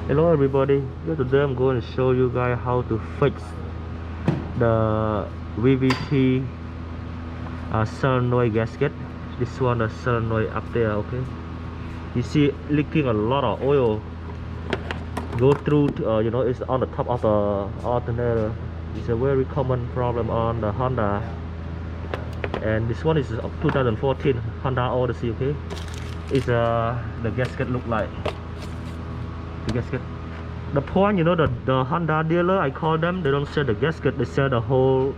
Hello everybody, here today I'm going to show you guys how to fix the VVT solenoid gasket. This one, the solenoid up there, okay. You see leaking a lot of oil go through it's on the top of the alternator. It's a very common problem on the Honda, and this one is of 2014 Honda Odyssey, okay. It's the gasket look like the gasket. The point, the Honda dealer, I call them, they don't sell the gasket, they sell the whole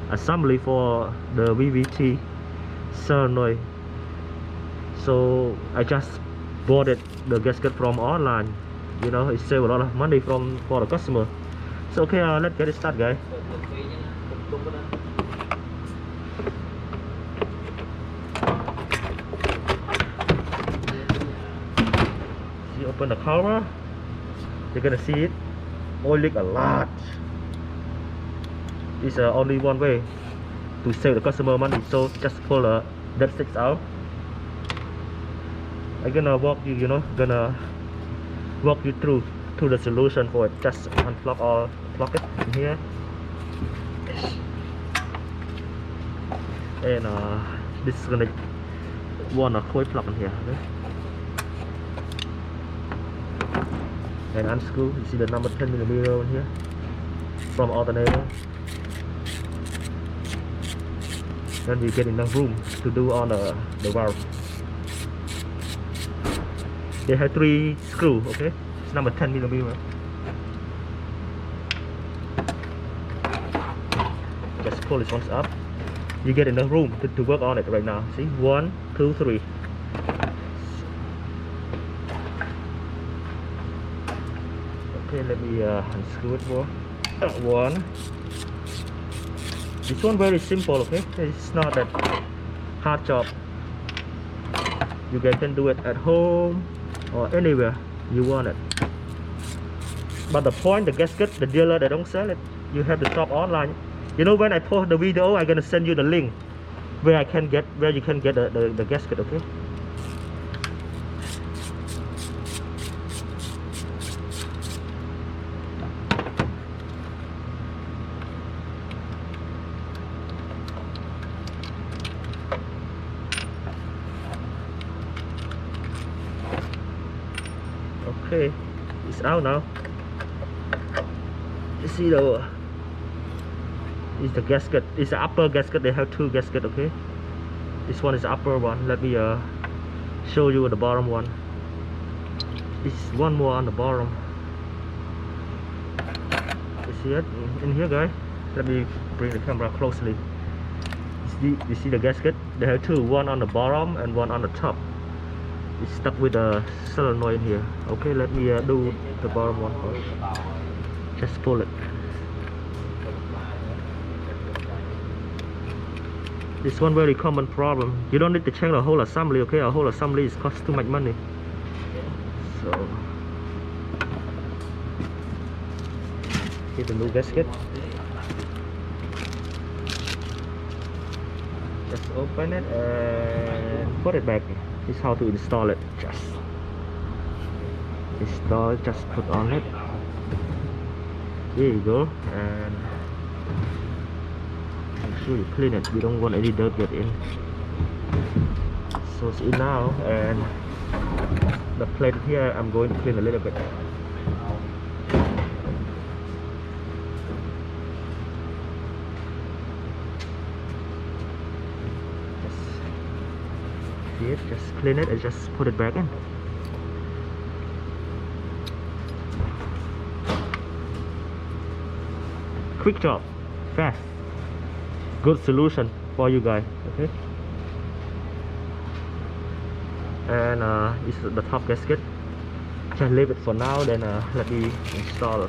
assembly for the VVT solenoid. So I just bought the gasket from online. It save a lot of money for the customer. So okay, let's get it started, guys. You open the cover, you're gonna see it oil leak a lot. It's only one way to save the customer money, so just pull that sticks out. I'm gonna walk you through to the solution for it. Just unplug or plug it in here, and this is gonna want a coil plug in here, okay? And unscrew. You see the number 10mm in here from alternator. Then we get enough room to do on the valve. They have 3 screws, okay? It's number 10mm. Just pull this one up. You get enough room to work on it right now. See, 1, 2, 3. Okay, let me unscrew it more. One. This one very simple, okay? It's not that hard job. You guys can do it at home or anywhere you want it. But the point, the gasket, the dealer, they don't sell it. You have to shop online. When I post the video, I'm gonna send you the link where you can get the gasket, okay? Okay, it's out now. You see it's the gasket. It's the upper gasket. They have 2 gaskets, okay? This one is the upper one. Let me show you the bottom one. This one more on the bottom. You see it in here, guys? Let me bring the camera closely. You see the gasket? They have 2, one on the bottom and one on the top. It's stuck with a solenoid in here. Okay, let me do the bottom one first. Just pull it. This one very common problem. You don't need to change the whole assembly, okay? A whole assembly is cost too much money. So here's the new gasket. Just open it and put it back. This is how to install it. Just install it, just put on it. There you go. And make sure you clean it. We don't want any dirt get in. So it's in now, and the plate here I'm going to clean a little bit. Just clean it and just put it back in. Quick job, fast, good solution for you guys, okay? And this is the top gasket. Just leave it for now, then let me install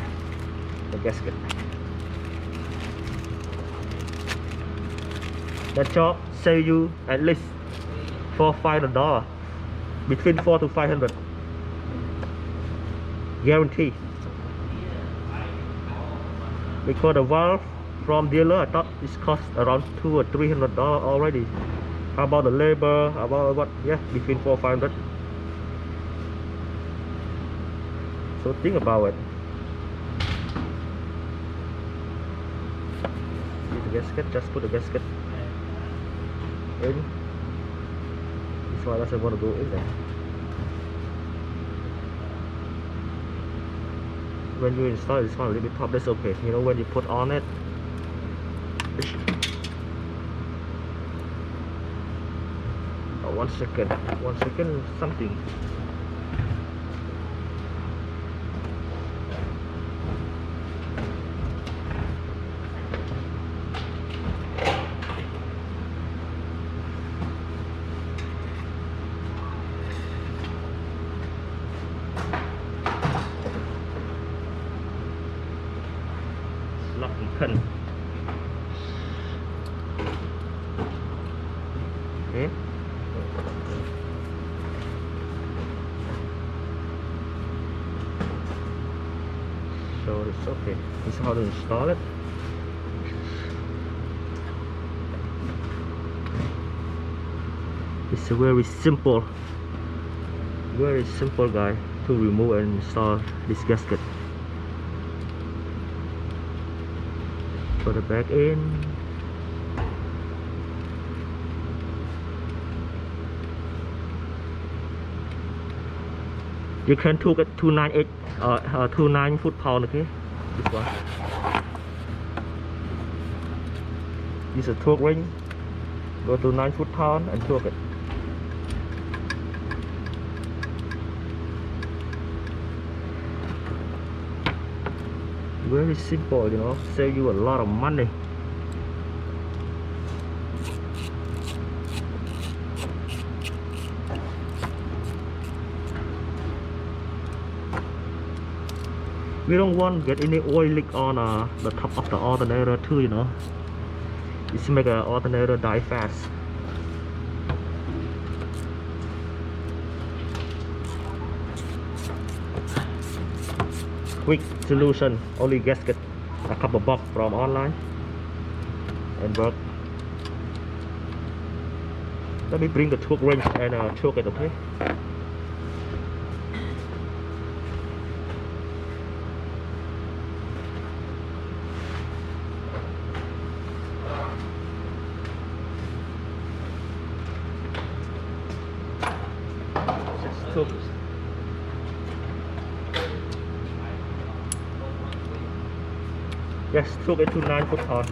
the gasket. That job save you at least $400-500, between $400 to $500, guarantee. Because the valve from dealer, I thought it's cost around $200 or $300 already. How about the labor? About what? Yeah, between $400 or $500. So think about it. See the gasket, just put the gasket in. This one doesn't want to go in there. When you install this one a little bit top, that's okay. You know, when you put on it, oh, 1 second, 1 second, something. Lucky pin. Okay. So it's okay. This is how to install it. It's a very simple guy to remove and install this gasket. Put it back in. You can took it 298 29 foot-pound, okay? This one. This is a torque ring. Go to 9 foot-pound and torque it. Very simple, you know, save you a lot of money. We don't want to get any oil leak on the top of the alternator too, you know. It's make the alternator die fast. Quick solution, only gasket, a couple box from online and work. Let me bring the torque wrench and choke it, okay? Just torque. Yes, took it to 9 foot-pound.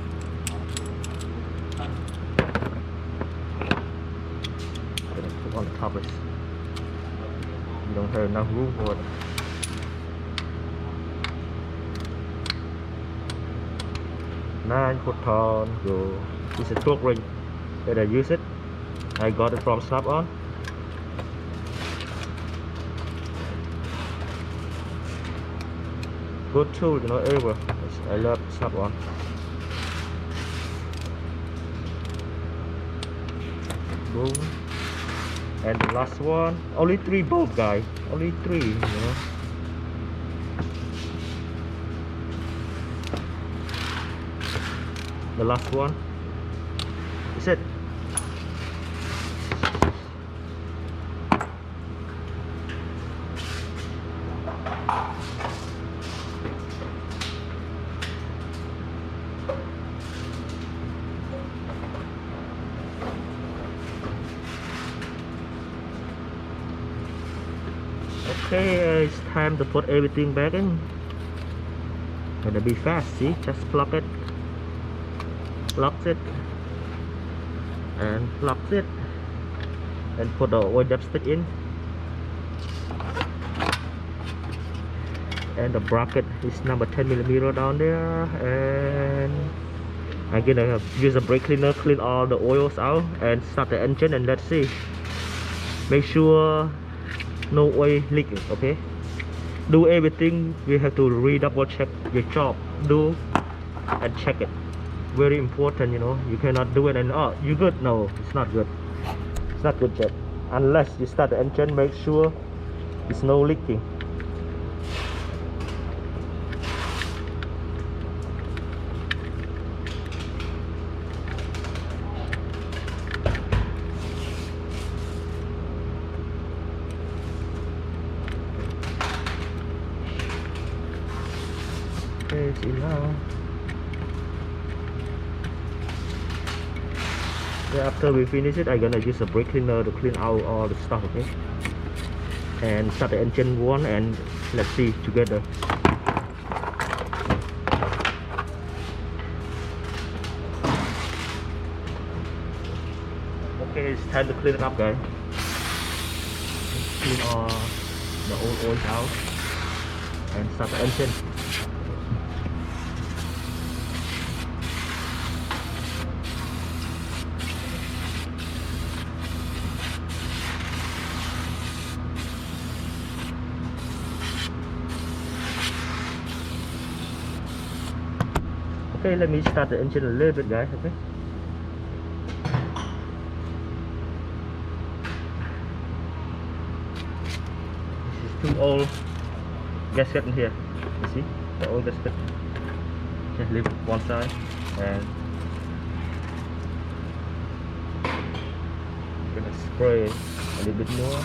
Put on the top list. You don't have enough room for it. Nine foot-pound. Go. This is a torque ring that I use it. I got it from Snap-on. Good tool, you know, ever. I love Snap-on. Boom. And the last one, only 3 bolts, guys. Only 3, you know. The last one. Is it? Okay, it's time to put everything back in. Gonna be fast, see? Just plug it, locks it, and locks it, and put the oil dipstick in. And the bracket is number 10mm down there, and I'm gonna use a brake cleaner, clean all the oils out, and start the engine, and let's see. Make sure no oil leaking, okay? Do everything. We have to double check your job. Do and check it. Very important, you know. You cannot do it and oh, you good? No, it's not good. It's not good yet. Unless you start the engine, make sure it's no leaking. Okay, it's in now. Yeah, after we finish it, I'm gonna use a brake cleaner to clean out all the stuff, okay? And start the engine one, and let's see together. Okay, it's time to clean it up, guys. Clean all the old oil out and start the engine. Okay, let me start the engine a little bit, guys. Okay. This is two old gasket in here. You see the old gasket. Just leave one side and I'm gonna spray a little bit more.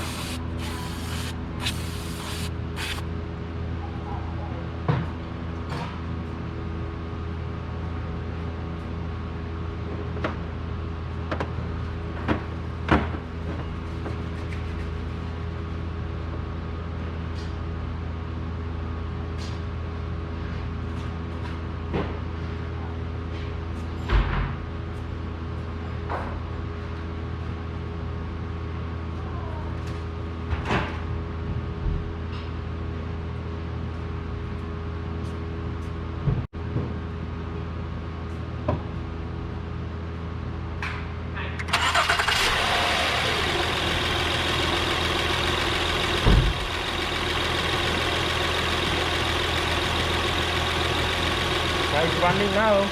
It's running now.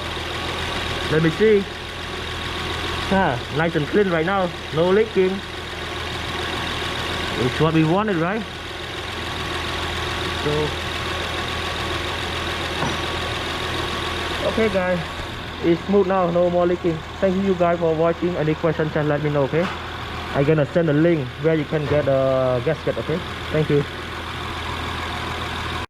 Let me see. Nice and clean right now. No leaking. It's what we wanted, right? So, okay, guys. It's smooth now. No more leaking. Thank you guys for watching. Any questions, just let me know. Okay. I'm gonna send a link where you can get a gasket. Okay. Thank you.